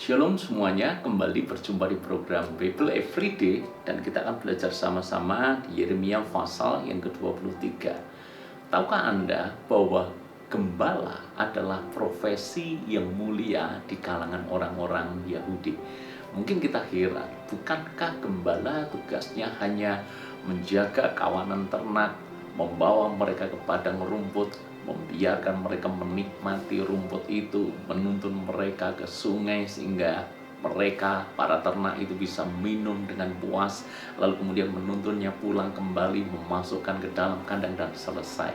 Shalom semuanya, kembali berjumpa di program Bible Everyday dan kita akan belajar sama-sama di Yeremia pasal yang ke-23. Tahukah Anda bahwa gembala adalah profesi yang mulia di kalangan orang-orang Yahudi? Mungkin kita heran, bukankah gembala tugasnya hanya menjaga kawanan ternak, membawa mereka ke padang rumput, membiarkan mereka menikmati rumput itu, menuntun mereka ke sungai sehingga mereka, para ternak itu bisa minum dengan puas, lalu kemudian menuntunnya pulang kembali, memasukkan ke dalam kandang dan selesai.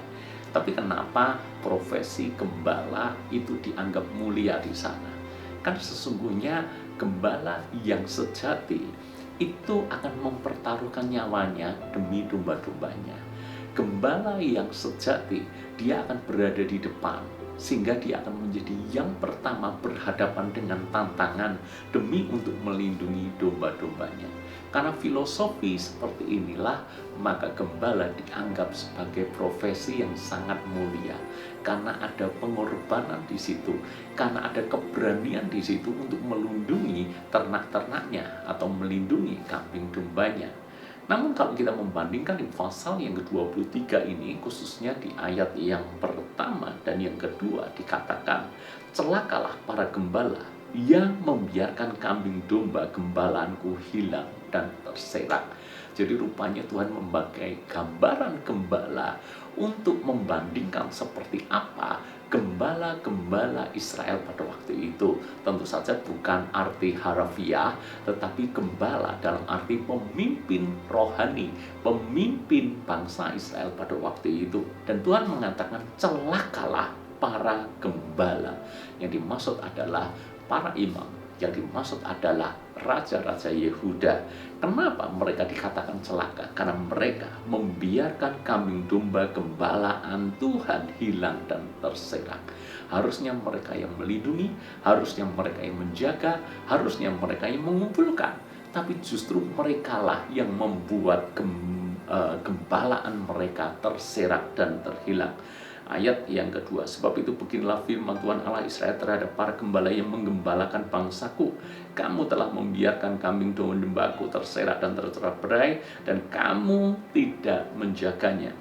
Tapi kenapa profesi gembala itu dianggap mulia di sana? Kan sesungguhnya gembala yang sejati itu akan mempertaruhkan nyawanya demi domba-dombanya. Gembala yang sejati, dia akan berada di depan, sehingga dia akan menjadi yang pertama berhadapan dengan tantangan demi untuk melindungi domba-dombanya. Karena filosofi seperti inilah, maka gembala dianggap sebagai profesi yang sangat mulia. Karena ada pengorbanan di situ, karena ada keberanian di situ untuk melindungi ternak-ternaknya atau melindungi kambing dombanya. Namun kalau kita membandingkan di pasal yang ke-23 ini, khususnya di ayat yang pertama dan yang kedua dikatakan, celakalah para gembala yang membiarkan kambing domba gembalaanku hilang dan terserak. Jadi rupanya Tuhan memakai gambaran gembala untuk membandingkan seperti apa gembala-gembala Israel pada waktu itu. Tentu saja bukan arti harafiah, tetapi gembala dalam arti pemimpin rohani, pemimpin bangsa Israel pada waktu itu. Dan Tuhan mengatakan celakalah para gembala. Yang dimaksud adalah para imam, yang dimaksud adalah raja-raja Yehuda. Kenapa mereka dikatakan celaka? Karena mereka membiarkan kambing domba gembalaan Tuhan hilang dan terserak. Harusnya mereka yang melindungi, harusnya mereka yang menjaga, harusnya mereka yang mengumpulkan. Tapi justru merekalah yang membuat gembalaan mereka terserak dan terhilang. Ayat yang kedua, sebab itu beginilah firman Tuhan Allah Israel terhadap para gembala yang menggembalakan bangsaku. Kamu telah membiarkan kambing domba-dombaku terserak dan tercerai-berai, dan kamu tidak menjaganya.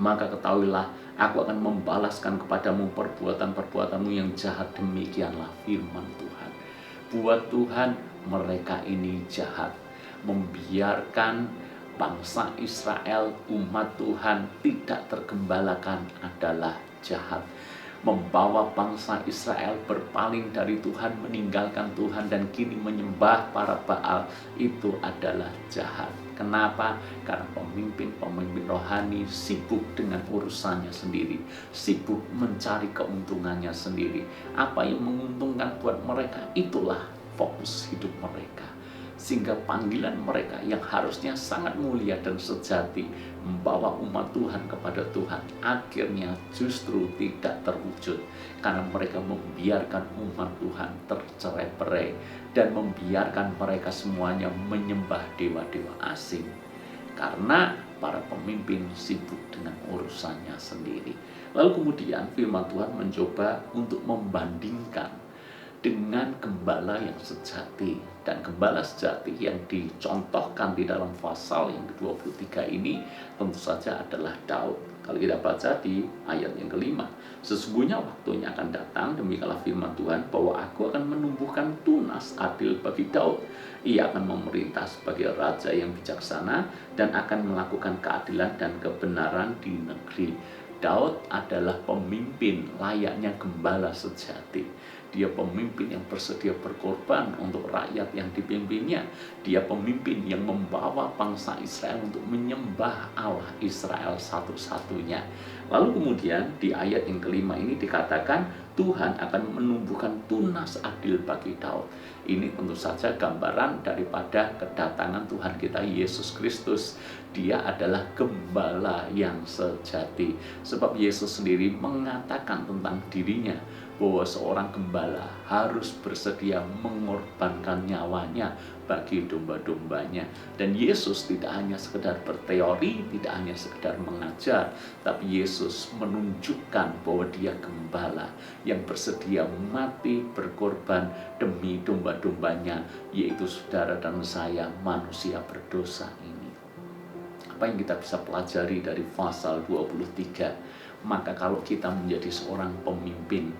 Maka ketahuilah, aku akan membalaskan kepadamu perbuatan-perbuatanmu yang jahat. Demikianlah firman Tuhan. Buat Tuhan, mereka ini jahat, membiarkan bangsa Israel, umat Tuhan tidak tergembalakan adalah jahat. Membawa bangsa Israel berpaling dari Tuhan, meninggalkan Tuhan dan kini menyembah para Baal, itu adalah jahat. Kenapa? Karena pemimpin-pemimpin rohani sibuk dengan urusannya sendiri, sibuk mencari keuntungannya sendiri. Apa yang menguntungkan buat mereka, itulah fokus hidup mereka. Sehingga panggilan mereka yang harusnya sangat mulia dan sejati, membawa umat Tuhan kepada Tuhan, akhirnya justru tidak terwujud. Karena mereka membiarkan umat Tuhan tercerai-berai dan membiarkan mereka semuanya menyembah dewa-dewa asing. Karena para pemimpin sibuk dengan urusannya sendiri. Lalu kemudian firman Tuhan mencoba untuk membandingkan dengan gembala yang sejati. Dan gembala sejati yang dicontohkan di dalam pasal yang ke-23 ini tentu saja adalah Daud. Kalau kita baca di ayat yang kelima, sesungguhnya waktunya akan datang, demikianlah firman Tuhan, bahwa aku akan menumbuhkan tunas adil bagi Daud. Ia akan memerintah sebagai raja yang bijaksana dan akan melakukan keadilan dan kebenaran di negeri. Daud adalah pemimpin layaknya gembala sejati. Dia pemimpin yang bersedia berkorban untuk rakyat yang dipimpinnya. Dia pemimpin yang membawa bangsa Israel untuk menyembah Allah Israel satu-satunya. Lalu kemudian di ayat yang kelima ini dikatakan Tuhan akan menumbuhkan tunas adil bagi Daud. Ini tentu saja gambaran daripada kedatangan Tuhan kita Yesus Kristus. Dia adalah gembala yang sejati. Sebab Yesus sendiri mengatakan tentang dirinya bahwa seorang gembala harus bersedia mengorbankan nyawanya bagi domba-dombanya. Dan Yesus tidak hanya sekedar berteori, tidak hanya sekedar mengajar, tapi Yesus menunjukkan bahwa dia gembala yang bersedia mati berkorban demi domba-dombanya, yaitu saudara dan saya, manusia berdosa ini. Apa yang kita bisa pelajari dari pasal 23? Maka kalau kita menjadi seorang pemimpin,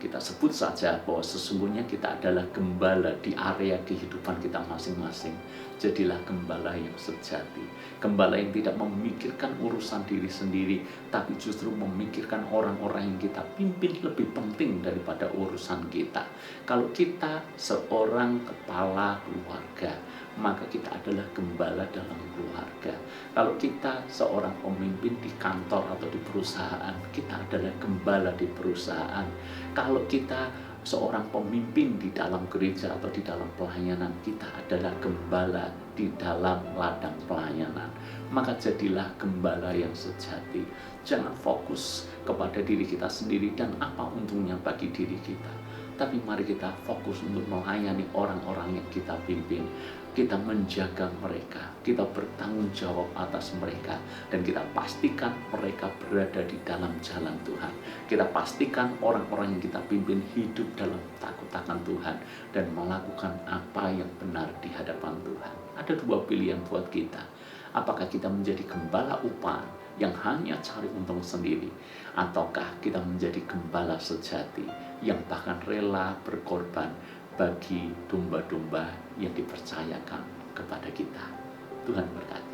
kita sebut saja bahwa sesungguhnya kita adalah gembala di area kehidupan kita masing-masing. Jadilah gembala yang sejati. Gembala yang tidak memikirkan urusan diri sendiri, tapi justru memikirkan orang-orang yang kita pimpin lebih penting daripada urusan kita. Kalau kita seorang kepala keluarga, maka kita adalah gembala dalam keluarga. Kalau kita seorang pemimpin di kantor atau di perusahaan, kita adalah gembala di perusahaan. Kalau kita seorang pemimpin di dalam gereja atau di dalam pelayanan, kita adalah gembala di dalam ladang pelayanan. Maka jadilah gembala yang sejati. Jangan fokus kepada diri kita sendiri dan apa untungnya bagi diri kita, tapi mari kita fokus untuk melayani orang-orang yang kita pimpin. Kita menjaga mereka, kita bertanggung jawab atas mereka, dan kita pastikan mereka berada di dalam jalan Tuhan. Kita pastikan orang-orang yang kita pimpin hidup dalam takut akan Tuhan dan melakukan apa yang benar di hadapan Tuhan. Ada dua pilihan buat kita. Apakah kita menjadi gembala upah yang hanya cari untung sendiri, ataukah kita menjadi gembala sejati yang bahkan rela berkorban bagi domba-domba yang dipercayakan kepada kita. Tuhan berkati.